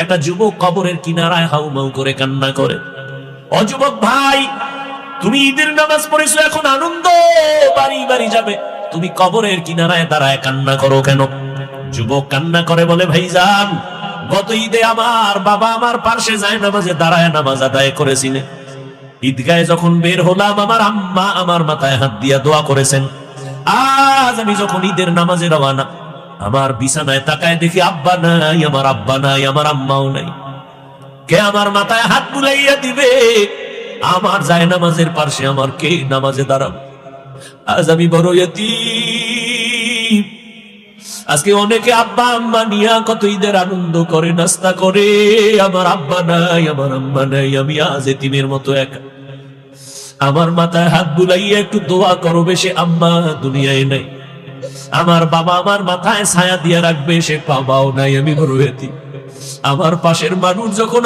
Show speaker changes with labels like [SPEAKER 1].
[SPEAKER 1] একটা যুবক কবরের কিনারায় হাউমাউ করে কান্না করে। ও যুবক ভাই, তুমি ঈদের নামাজ পড়েছো, এখন আনন্দ বাড়ি বাড়ি যাবে, তুমি কবরের কিনারায় দাঁড়ায় কান্না করো কেন? যুবক কান্না করে বলে, ভাইজান, গত ঈদে আমার বাবা আমার পাশে যায় নামাজে দাঁড়ায় নামাজ আদায় করেছিলেন। ঈদগাহে যখন বের হলাম, আমার আম্মা আমার মাথায় হাত দিয়া দোয়া করেছেন। আজ আমি যখন ঈদের নামাজে রওনা, আমার বিছানায় তাকায় দেখি আব্বা নাই, আমার আব্বা নাই, আমার আম্মাও নাই। কে আমার মাথায় হাত বুলাইয়া দিবে? আমার যায় নামাজের পাশে আমার কে নামাজে দাঁড়াবে? আজ আমি বড় ইতিম। আজকে অনেকে আব্বা আম্মা নিয়া কত ঈদের আনন্দ করে, নাস্তা করে, আমার আব্বা নাই, আমার আম্মা নাই, আমি আজ এতিমের মতো একা। আমার মাথায় হাত বুলাইয়া একটু দোয়া করো, বেশি আম্মা দুনিয়ায় নাই, আমার বাবা আমার মাথায় ছায়া দিয়ে রাখবে, সে বাবাও নাই, আমি বড় ইতিম। আমার পাশের মানুষ যখন